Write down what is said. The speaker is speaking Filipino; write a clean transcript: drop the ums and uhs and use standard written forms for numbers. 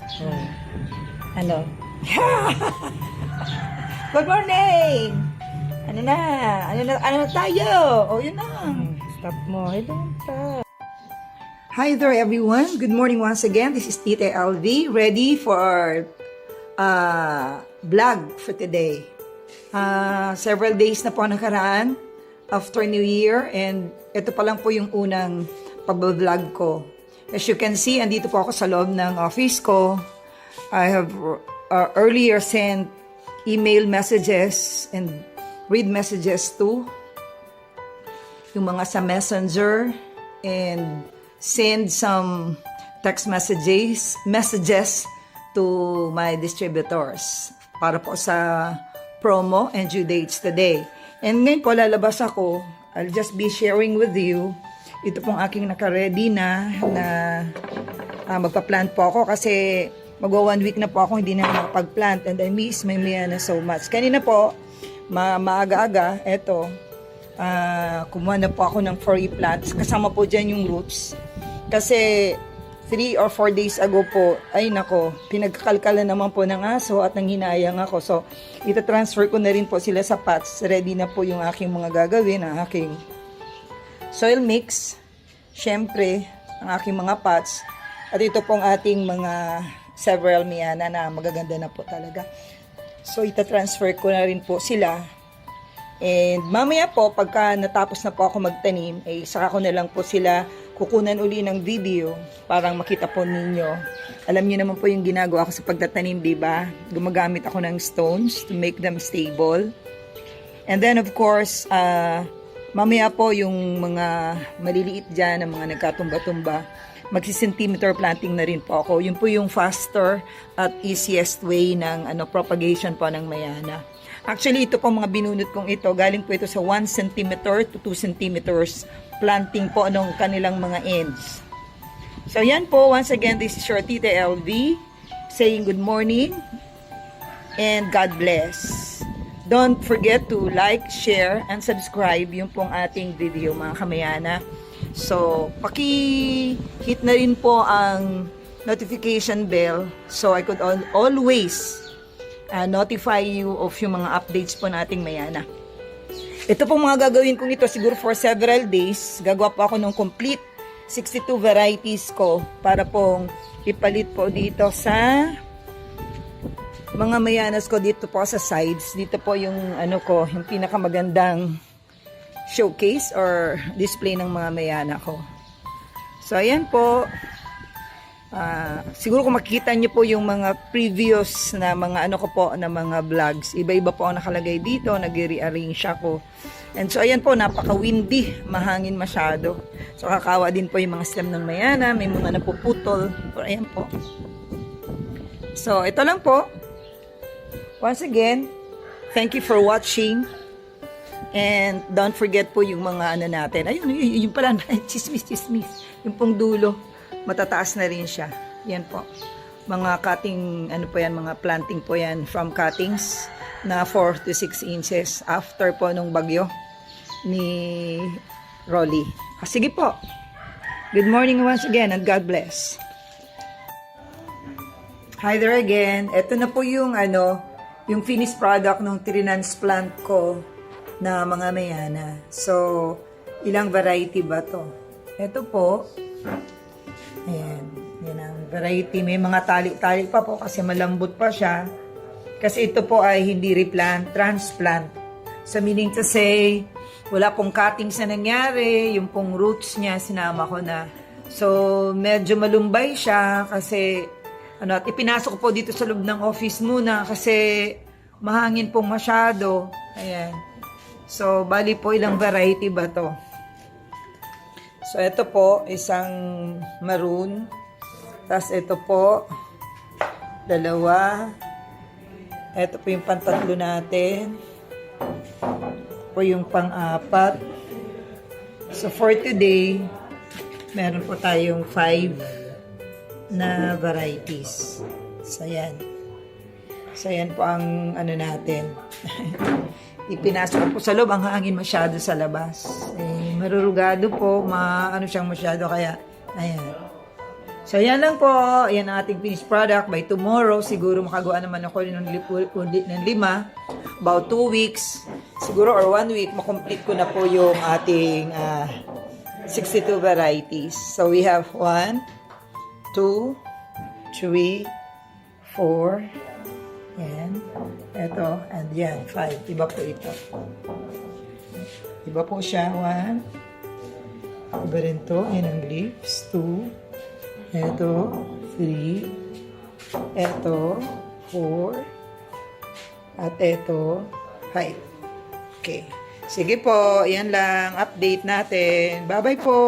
Oh. Ano? Good morning! Ano na? Ano na tayo? Oh, yun na. Stop mo. I don't stop. Hi there, everyone. Good morning once again. This is Tita LV, ready for our vlog for today. Several days na po nakaraan after New Year, and ito pa lang po yung unang pag-vlog ko. As you can see, andito po ako sa loob ng office ko. I have earlier sent email messages and read messages to yung mga sa messenger, and send some text messages to my distributors para po sa promo and due dates today. And ngayon po lalabas ako. I'll just be sharing with you. Ito pong aking naka-ready na magpa-plant po ako kasi magwa 1 week na po ako hindi na nakapag-plant, and I miss my Miana so much. Kanina po, maaga-aga, eto, kumuha na po ako ng 4 plants. Kasama po dyan yung roots. Kasi 3 or 4 days ago po, ay nako, pinagkakalkalan naman po ng aso at nanghinayang ako. So, ita-transfer ko na rin po sila sa pots. Ready na po yung aking mga gagawin, ang aking soil mix, syempre, ang aking mga pots, at ito pong ating mga several Miana na magaganda na po talaga. So, ita-transfer ko na rin po sila. And mamaya po, pagka natapos na po ako magtanim, saka ko na lang po sila kukunan uli ng video para makita po ninyo. Alam niyo naman po yung ginagawa ko sa pagtatanim, diba? Gumagamit ako ng stones to make them stable. And then, of course, mamaya po yung mga maliliit dyan, ang mga nagkatumba-tumba, magsi-centimeter planting na rin po ako. Yun po yung faster at easiest way ng propagation po ng Mayana. Actually, ito po mga binunot kong ito, galing po ito sa 1 cm to 2 centimeters planting po ng kanilang mga ends. So yan po, once again, this is your Tita LV saying good morning and God bless. Don't forget to like, share, and subscribe yung pong ating video, mga kamayana. So, paki-hit na rin po ang notification bell so I could always notify you of yung mga updates po nating mayana. Ito pong mga gagawin kong ito siguro for several days. Gagawa po ako ng complete 62 varieties ko para pong ipalit po dito sa mga mayanas ko dito po sa sides. Dito po yung yung pinakamagandang showcase or display ng mga mayana ko. So ayan po. Siguro kung makikita niyo po yung mga previous na mga ko po na mga vlogs, iba-iba po ang nakalagay dito, nag-rearrange ako. And so ayan po, napaka-windy, mahangin masyado. So kakawa din po yung mga stem ng mayana, may mga napuputol. Pero ayan po. So ito lang po. Once again, thank you for watching. And don't forget po yung mga natin. Ayun, yung pala, chismis. Yung pong dulo. Matataas na rin siya. Yan po. Mga cutting, po yan, mga planting po yan from cuttings na 4 to 6 inches after po nung bagyo ni Rolly. Sige po. Good morning once again and God bless. Hi there again. Ito na po yung yung finished product ng trinans plant ko na mga mayana. So, ilang variety ba to? Ito po. Ayan, yan ang variety. May mga tali-tali pa po kasi malambot pa siya. Kasi ito po ay hindi replant, transplant. So meaning to say, wala pong cuttings na nangyari, yung pong roots niya sinama ko na. So medyo malumbay siya kasi at ipinasok ko po dito sa loob ng office muna kasi mahangin pong masyado. Ayan. So bali po ilang variety ba to? So, ito po, isang maroon. Tapos, ito po, 2. Ito po yung pantatlo natin. Ito po yung pang-4. So, for today, meron po tayong 5 na varieties. So, yan. So, yan po ang natin. Ipinasok po sa loob, ang hangin masyado sa labas. Marurugado po, siyang masyado, kaya, ayan. So, yan lang po. Yan ang ating finished product. By tomorrow, siguro makagawa naman ako ulit ng 5. About 2 weeks. Siguro or 1 week, makomplete ko na po yung ating 62 varieties. So, we have 1, 2, 3, 4, yan, ito, and yan, 5. Iba po ito. Iba po siya. 1. Iba rin to. Yan ang leaves. 2. Ito, 3. Ito, 4. At ito, 5. Okay. Sige po, yan lang. Update natin. Bye-bye po.